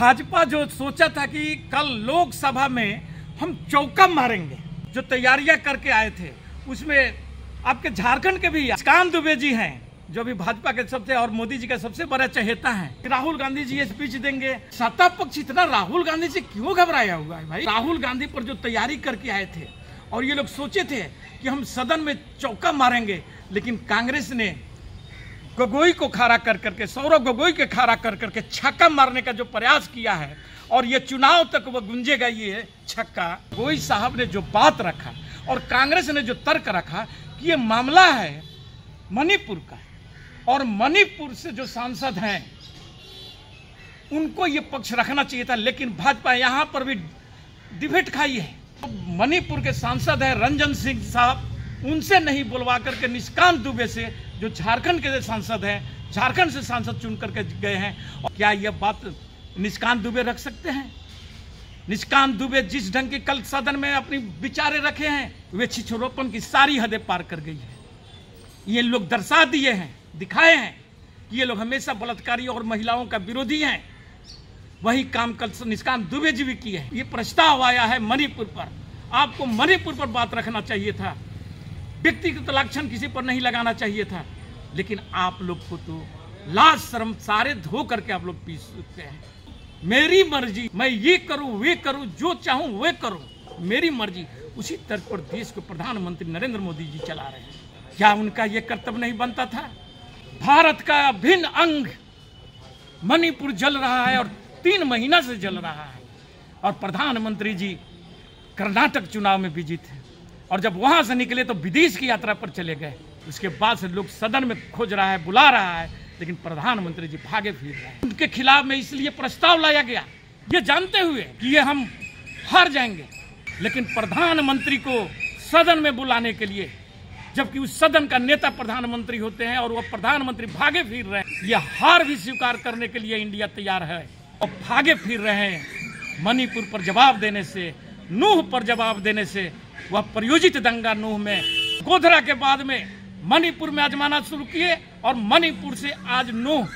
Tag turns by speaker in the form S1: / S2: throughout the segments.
S1: भाजपा जो सोचा था कि कल लोकसभा में हम चौका मारेंगे, जो तैयारियां करके आए थे, उसमें आपके झारखंड के भी निष्कांत दुबे जी हैं, जो भी भाजपा के सबसे और मोदी जी का सबसे बड़ा चहेता है। राहुल गांधी जी ये स्पीच देंगे। सत्ता पक्ष इतना राहुल गांधी से क्यों घबराया हुआ है भाई? राहुल गांधी पर जो तैयारी करके आए थे और ये लोग सोचे थे कि हम सदन में चौका मारेंगे, लेकिन कांग्रेस ने गोगोई को खड़ा कर करके, सौरव गोगोई के खड़ा कर करके छक्का मारने का जो प्रयास किया है, और ये चुनाव तक वो गुंजेगा ये छक्का। गोगोई साहब ने जो बात रखा और कांग्रेस ने जो तर्क रखा कि ये मामला है मणिपुर का, और मणिपुर से जो सांसद हैं उनको ये पक्ष रखना चाहिए था, लेकिन भाजपा यहाँ पर भी डिबेट खाई है। तो मणिपुर के सांसद हैं रंजन सिंह साहब, उनसे नहीं बुलवा करके निष्कांत दुबे से, जो झारखंड के सांसद हैं, झारखंड से सांसद चुन करके गए हैं। और क्या यह बात निष्कांत दुबे रख सकते हैं? निष्कांत दुबे जिस ढंग की कल सदन में अपनी विचारे रखे हैं, वे छिछोरोपन की सारी हदें पार कर गई है। ये लोग दर्शा दिए हैं, दिखाए हैं कि ये लोग हमेशा बलात्कारी और महिलाओं का विरोधी हैं। वही काम कल निष्कांत दुबे जी भी किए हैं। ये प्रस्ताव आया है मणिपुर पर, आपको मणिपुर पर बात रखना चाहिए था, व्यक्तिगत लक्षण किसी पर नहीं लगाना चाहिए था, लेकिन आप लोग को तो लाज शर्म सारे धो करके आप लोग पी सकते हैं। मेरी मर्जी, मैं ये करूं वे करूं, जो चाहूं वे करूं, मेरी मर्जी। उसी तर्ज पर देश के प्रधानमंत्री नरेंद्र मोदी जी चला रहे हैं। क्या उनका ये कर्तव्य नहीं बनता था? भारत का अभिन्न अंग मणिपुर जल रहा है और 3 महीना से जल रहा है, और प्रधानमंत्री जी कर्नाटक चुनाव में बिजी थे, और जब वहां से निकले तो विदेश की यात्रा पर चले गए। उसके बाद से लोग सदन में खोज रहा है, बुला रहा है, लेकिन प्रधानमंत्री जी भागे फिर रहे हैं। उनके खिलाफ में इसलिए प्रस्ताव लाया गया, ये जानते हुए कि ये हम हार जाएंगे, लेकिन प्रधानमंत्री को सदन में बुलाने के लिए, जबकि उस सदन का नेता प्रधानमंत्री होते हैं और वह प्रधानमंत्री भागे फिर रहे हैं, यह हार भी स्वीकार करने के लिए इंडिया तैयार है और भागे फिर रहे हैं। मणिपुर पर जवाब देने से, नूह पर जवाब देने से, वह प्रयोजित दंगा नूह में, गोधरा के बाद में मणिपुर में आजमाना शुरू किए, और मणिपुर से आज नूह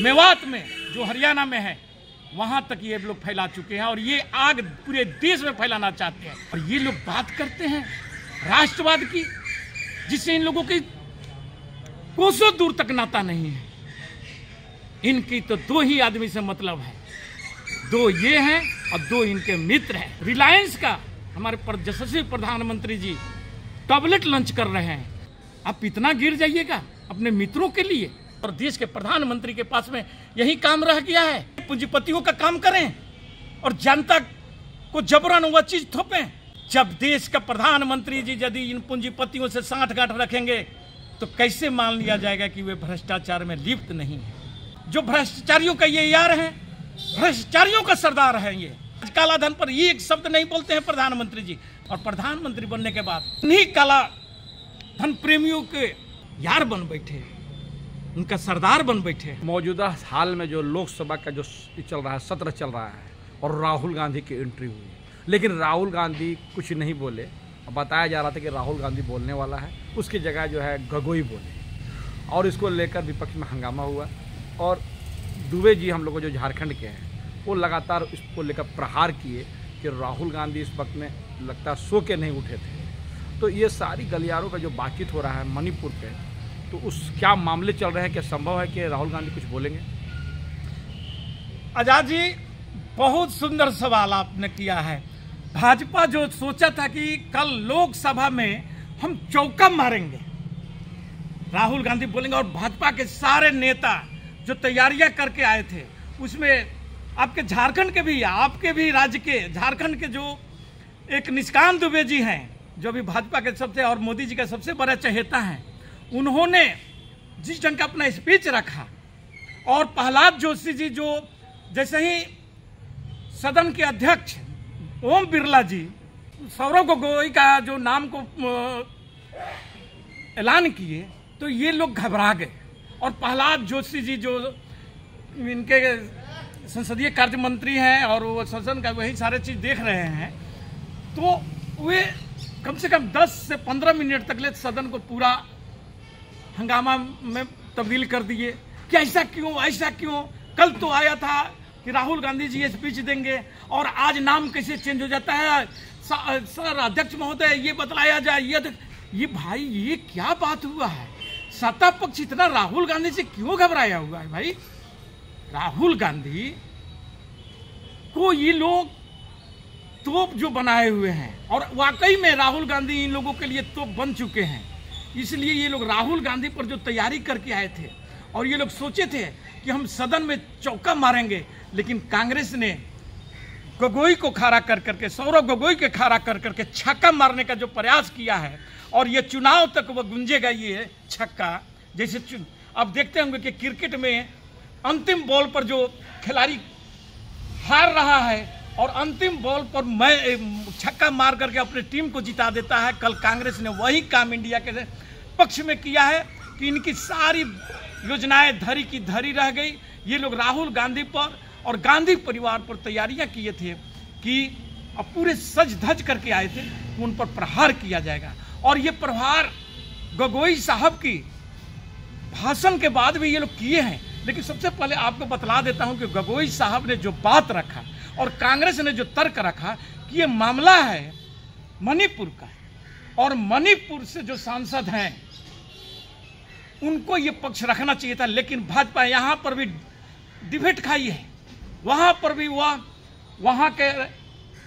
S1: मेवात में, जो हरियाणा में है, वहां तक ये लोग फैला चुके हैं, और ये आग पूरे देश में फैलाना चाहते हैं। और ये लोग बात करते हैं राष्ट्रवाद की, जिससे इन लोगों की कोसों दूर तक नाता नहीं है। इनकी तो 2 ही आदमी से मतलब है, 2 ये हैं और 2 इनके मित्र हैं। रिलायंस का हमारे यशस्वी प्रधानमंत्री जी टैबलेट लॉन्च कर रहे हैं। आप इतना गिर जाइएगा अपने मित्रों के लिए? और देश के प्रधानमंत्री के पास में यही काम रह गया है, पूंजीपतियों का काम करें और जनता को जबरन वह चीज थोपें। जब देश का प्रधानमंत्री जी यदि इन पूंजीपतियों से साठगांठ रखेंगे, तो कैसे मान लिया जाएगा कि वे भ्रष्टाचार में लिप्त नहीं है? जो भ्रष्टाचारियों का ये यार है, भ्रष्टाचारियों का सरदार है। ये काला धन पर ये एक शब्द नहीं बोलते हैं प्रधानमंत्री जी, और प्रधानमंत्री बनने के बाद उन्हीं काला धन प्रेमियों के यार बन बैठे, उनका सरदार बन बैठे।
S2: मौजूदा हाल में जो लोकसभा का जो चल रहा है, सत्र चल रहा है, और राहुल गांधी की एंट्री हुई, लेकिन राहुल गांधी कुछ नहीं बोले। बताया जा रहा था कि राहुल गांधी बोलने वाला है, उसकी जगह जो है गोगोई बोले, और इसको लेकर विपक्ष में हंगामा हुआ। और दुबे जी हम लोग जो झारखंड के हैं, वो लगातार इसको लेकर प्रहार किए कि राहुल गांधी इस वक्त में लगता सो के नहीं उठे थे। तो ये सारी गलियारों का जो बातचीत हो रहा है मणिपुर पे, तो उस क्या मामले चल रहे हैं? क्या संभव है कि राहुल गांधी कुछ बोलेंगे?
S1: आजाद जी, बहुत सुंदर सवाल आपने किया है। भाजपा जो सोचा था कि कल लोकसभा में हम चौका मारेंगे, राहुल गांधी बोलेंगे, और भाजपा के सारे नेता जो तैयारियां करके आए थे, उसमें आपके झारखंड के भी, आपके भी राज्य के झारखंड के जो एक निष्कांत दुबे जी हैं, जो भी भाजपा के सबसे और मोदी जी का सबसे बड़ा चहेता हैं, उन्होंने जिस ढंग का अपना स्पीच रखा, और प्रहलाद जोशी जी जो जैसे ही सदन के अध्यक्ष ओम बिरला जी सौरव गोगोई का जो नाम को ऐलान किए, तो ये लोग घबरा गए। और प्रहलाद जोशी जी जो इनके संसदीय कार्य मंत्री हैं और वो सदन का वही सारे चीज देख रहे हैं, तो वे कम से कम 10 से 15 मिनट तक ले सदन को पूरा हंगामा में तब्दील कर दिए कि ऐसा क्यों, ऐसा क्यों? कल तो आया था कि राहुल गांधी जी स्पीच देंगे और आज नाम कैसे चेंज हो जाता है, सर अध्यक्ष महोदय ये बतलाया जाए, ये भाई ये क्या बात हुआ है? सत्ता पक्ष इतना राहुल गांधी से क्यों घबराया हुआ है भाई? राहुल गांधी को ये लोग तोप जो बनाए हुए हैं, और वाकई में राहुल गांधी इन लोगों के लिए तोप बन चुके हैं। इसलिए ये लोग राहुल गांधी पर जो तैयारी करके आए थे और ये लोग सोचे थे कि हम सदन में चौका मारेंगे, लेकिन कांग्रेस ने गोगोई को खड़ा कर करके, सौरव गोगोई के खड़ा कर करके छक्का मारने का जो प्रयास किया है, और ये चुनाव तक वह गूंजेगा ये छक्का। जैसे अब देखते होंगे कि क्रिकेट में अंतिम बॉल पर जो खिलाड़ी हार रहा है और अंतिम बॉल पर मैं छक्का मार करके अपनी टीम को जिता देता है, कल कांग्रेस ने वही काम इंडिया के पक्ष में किया है कि इनकी सारी योजनाएं धरी की धरी रह गई। ये लोग राहुल गांधी पर और गांधी परिवार पर तैयारियां किए थे कि अब पूरे सज धज करके आए थे कि उन पर प्रहार किया जाएगा, और ये प्रहार गोगोई साहब की भाषण के बाद भी ये लोग किए हैं। लेकिन सबसे पहले आपको बतला देता हूं कि गोगोई साहब ने जो बात रखा और कांग्रेस ने जो तर्क रखा कि ये मामला है मणिपुर का, और मणिपुर से जो सांसद हैं उनको ये पक्ष रखना चाहिए था, लेकिन भाजपा यहाँ पर भी डिबेट खाई है। वहाँ पर भी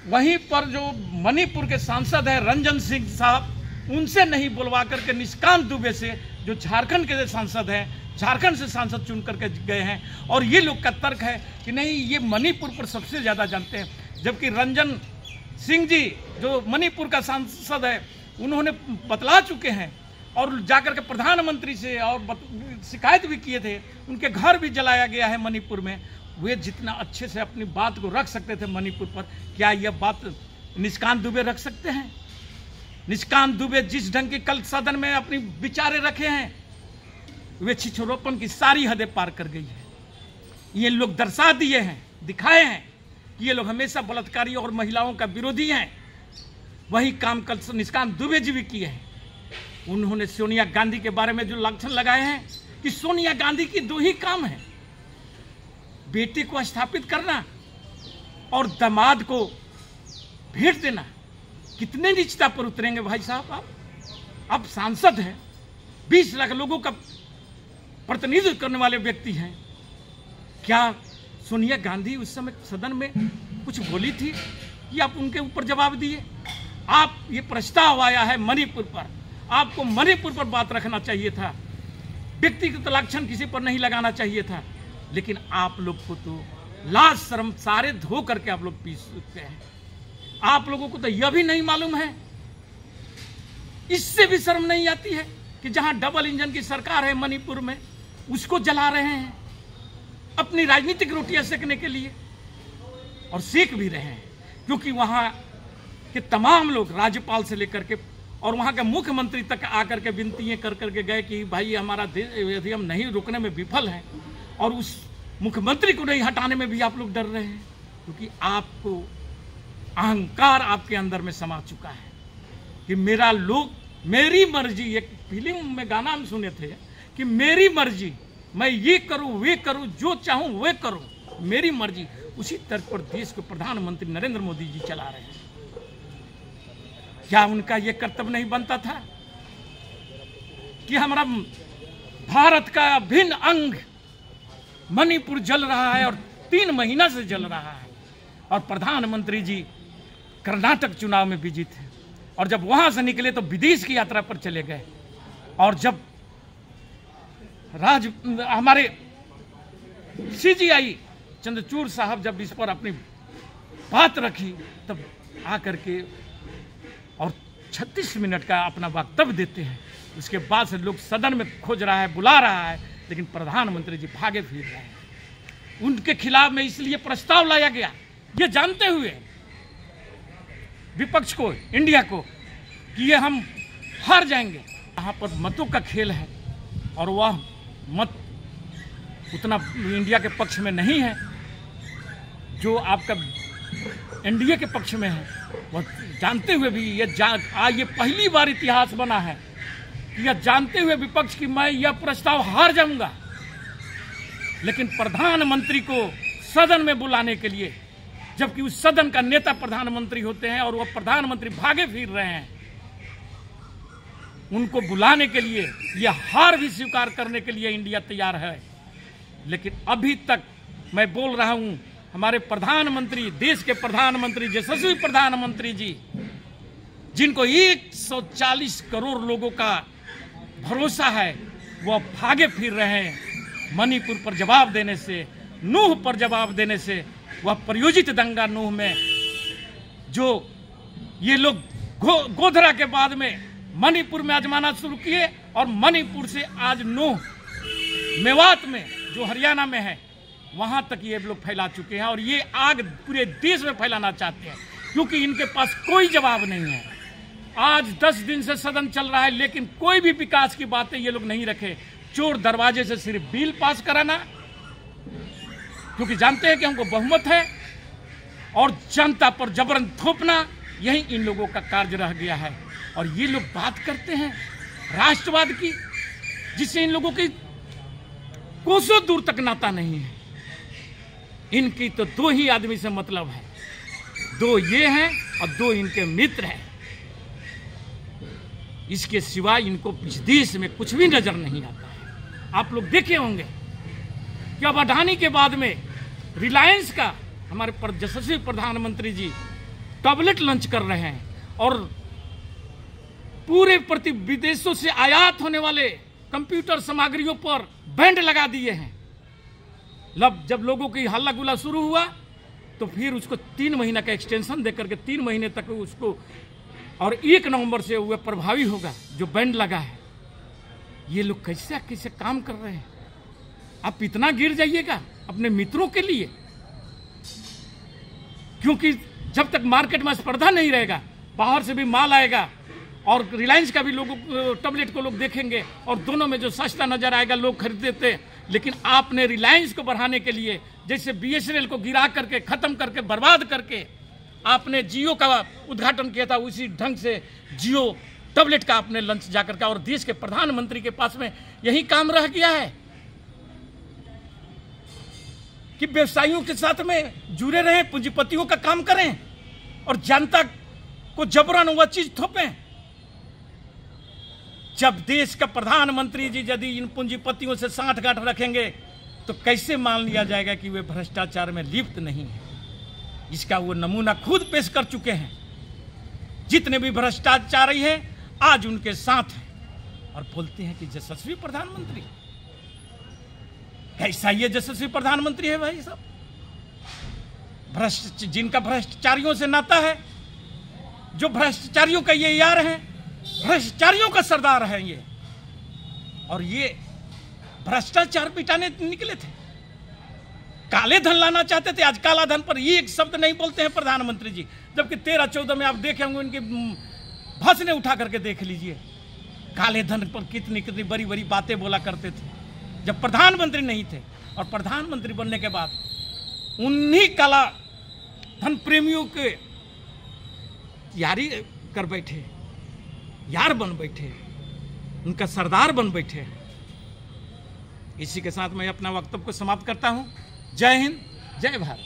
S1: वहीं पर जो मणिपुर के सांसद हैं रंजन सिंह साहब, उनसे नहीं बुलवा करके निष्कांत दुबे से, जो झारखंड के सांसद हैं, झारखंड से सांसद चुन करके गए हैं, और ये लोग का तर्क है कि नहीं ये मणिपुर पर सबसे ज़्यादा जानते हैं, जबकि रंजन सिंह जी जो मणिपुर का सांसद है उन्होंने बतला चुके हैं और जाकर के प्रधानमंत्री से और शिकायत भी किए थे, उनके घर भी जलाया गया है मणिपुर में। वे जितना अच्छे से अपनी बात को रख सकते थे मणिपुर पर, क्या यह बात निष्कांत दुबे रख सकते हैं? निष्कांत दुबे जिस ढंग के कल सदन में अपनी विचारे रखे हैं, वे छिछोरोपन की सारी हदें पार कर गई है। ये लोग दर्शा दिए हैं, दिखाए हैं कि ये लोग हमेशा बलात्कारी और महिलाओं का विरोधी हैं। वही काम कल निष्कांत दुबे जी भी किए हैं। उन्होंने सोनिया गांधी के बारे में जो लक्षण लगाए हैं कि सोनिया गांधी की दो ही काम है, बेटे को स्थापित करना और दामाद को भेंट देना। कितने नीचता पर उतरेंगे भाई साहब आप सांसद हैं, 20 लाख लोगों का प्रतिनिधित्व करने वाले व्यक्ति हैं। क्या सोनिया गांधी उस समय सदन में कुछ बोली थी कि आप उनके ऊपर जवाब दिए? आप ये प्रस्ताव आया है मणिपुर पर, आपको मणिपुर पर बात रखना चाहिए था, व्यक्तिगत लक्षण किसी पर नहीं लगाना चाहिए था। लेकिन आप लोग को तो लाज शर्म सारे धो करके आप लोग पी चुके हैं। आप लोगों को तो यह भी नहीं मालूम है, इससे भी शर्म नहीं आती है कि जहां डबल इंजन की सरकार है मणिपुर में, उसको जला रहे हैं अपनी राजनीतिक रोटियां सेकने के लिए, और सेक भी रहे हैं, क्योंकि वहां के तमाम लोग राज्यपाल से लेकर के और वहां के मुख्यमंत्री तक आकर के विनतियां कर करके गए कि भाई हमारा यदि हम नहीं रोकने में विफल हैं, और उस मुख्यमंत्री को नहीं हटाने में भी आप लोग डर रहे हैं, क्योंकि आपको अहंकार आपके अंदर में समा चुका है कि मेरा लोग मेरी मर्जी। एक फिल्म में गाना हम सुने थे कि मेरी मर्जी, मैं ये करूं वे करूं, जो चाहूं वे करूं, मेरी मर्जी। उसी तर्क पर देश को प्रधानमंत्री नरेंद्र मोदी जी चला रहे हैं। क्या उनका ये कर्तव्य नहीं बनता था कि हमारा भारत का अभिन्न अंग मणिपुर जल रहा है और 3 महीना से जल रहा है, और प्रधानमंत्री जी कर्नाटक चुनाव में बिजी थे, और जब वहां से निकले तो विदेश की यात्रा पर चले गए, और जब हमारे CGI चंद्रचूड़ साहब जब इस पर अपनी बात रखी, तब आकर के और 36 मिनट का अपना वक्तव्य देते हैं। उसके बाद से लोग सदन में खोज रहा है, बुला रहा है, लेकिन प्रधानमंत्री जी भागे फिर रहे हैं। उनके खिलाफ में इसलिए प्रस्ताव लाया गया, ये जानते हुए विपक्ष को, इंडिया को, कि ये हम हार जाएंगे। यहाँ पर मतों का खेल है, और वह मत उतना इंडिया के पक्ष में नहीं है जो आपका NDA के पक्ष में है। वह जानते हुए भी ये पहली बार इतिहास बना है कि यह जानते हुए विपक्ष की मैं यह प्रस्ताव हार जाऊंगा, लेकिन प्रधानमंत्री को सदन में बुलाने के लिए, जबकि उस सदन का नेता प्रधानमंत्री होते हैं और वह प्रधानमंत्री भागे फिर रहे हैं। उनको बुलाने के लिए, यह हार भी स्वीकार करने के लिए इंडिया तैयार है। लेकिन अभी तक मैं बोल रहा हूं, हमारे प्रधानमंत्री, देश के प्रधानमंत्री, यशस्वी प्रधानमंत्री जी, जिनको 140 करोड़ लोगों का भरोसा है, वह भागे फिर रहे हैं मणिपुर पर जवाब देने से, नूह पर जवाब देने से। वह प्रयोजित दंगा नूह में जो ये लोग गोधरा के बाद में मणिपुर में आजमाना शुरू किए, और मणिपुर से आज नूह मेवात में जो हरियाणा में है वहां तक ये लोग फैला चुके हैं, और ये आग पूरे देश में फैलाना चाहते हैं, क्योंकि इनके पास कोई जवाब नहीं है। आज 10 दिन से सदन चल रहा है, लेकिन कोई भी विकास की बातें ये लोग नहीं रखे। चोर दरवाजे से सिर्फ बिल पास कराना, क्योंकि जानते हैं कि हमको बहुमत है, और जनता पर जबरन थोपना, यही इन लोगों का कार्य रह गया है। और ये लोग बात करते हैं राष्ट्रवाद की, जिससे इन लोगों की कोसों दूर तक नाता नहीं है। इनकी तो 2 ही आदमी से मतलब है, 2 ये हैं और 2 इनके मित्र हैं। इसके सिवाय इनको इस देश में कुछ भी नजर नहीं आता है। आप लोग देखे होंगे कि अब अडानी के बाद में रिलायंस का हमारे यशस्वी प्रधानमंत्री जी टैबलेट लॉन्च कर रहे हैं, और पूरे प्रति विदेशों से आयात होने वाले कंप्यूटर सामग्रियों पर बैंड लगा दिए हैं। जब लोगों की हल्ला गुल्ला शुरू हुआ, तो फिर उसको 3 महीना का एक्सटेंशन देकर के 3 महीने तक उसको, और 1 नवंबर से वह प्रभावी होगा जो बैंड लगा है। ये लोग कैसे कैसे काम कर रहे हैं। आप इतना गिर जाइएगा अपने मित्रों के लिए, क्योंकि जब तक मार्केट में स्पर्धा नहीं रहेगा, बाहर से भी माल आएगा, और रिलायंस का भी लोगों टैबलेट को लोग देखेंगे, और दोनों में जो सस्ता नजर आएगा लोग खरीदते। लेकिन आपने रिलायंस को बढ़ाने के लिए, जैसे BSNL को गिरा करके, खत्म करके, बर्बाद करके आपने जियो का उद्घाटन किया था, उसी ढंग से जियो टैबलेट का आपने लॉन्च जाकर के, और देश के प्रधानमंत्री के पास में यही काम रह गया है कि व्यवसायियों के साथ में जुड़े रहें, पूंजीपतियों का काम करें, और जनता को जबरन वह चीज थोपें। जब देश का प्रधानमंत्री जी यदि इन पूंजीपतियों से साठगांठ रखेंगे, तो कैसे मान लिया जाएगा कि वे भ्रष्टाचार में लिप्त नहीं है। इसका वो नमूना खुद पेश कर चुके हैं। जितने भी भ्रष्टाचारी हैं आज उनके साथ हैं, और बोलते हैं कि यशस्वी प्रधानमंत्री। कैसा ये यशस्वी प्रधानमंत्री है भाई साहब? जिनका भ्रष्टाचारियों से नाता है, जो भ्रष्टाचारियों का ये यार है, भ्रष्टाचारियों का सरदार है ये, और ये भ्रष्टाचार पिटाने निकले थे, काले धन लाना चाहते थे। आज काला धन पर एक शब्द नहीं बोलते हैं प्रधानमंत्री जी, जबकि 13-14 में आप देखे होंगे उनकी भाषणें उठा करके देख लीजिए। काले धन पर कितनी कितनी बड़ी बड़ी बातें बोला करते थे जब प्रधानमंत्री नहीं थे, और प्रधानमंत्री बनने के बाद उन्हीं काला धन प्रेमियों के यारी कर बैठे, यार बन बैठे, उनका सरदार बन बैठे। इसी के साथ मैं अपना वक्तव्य को समाप्त करता हूं। जय हिंद, जय भारत।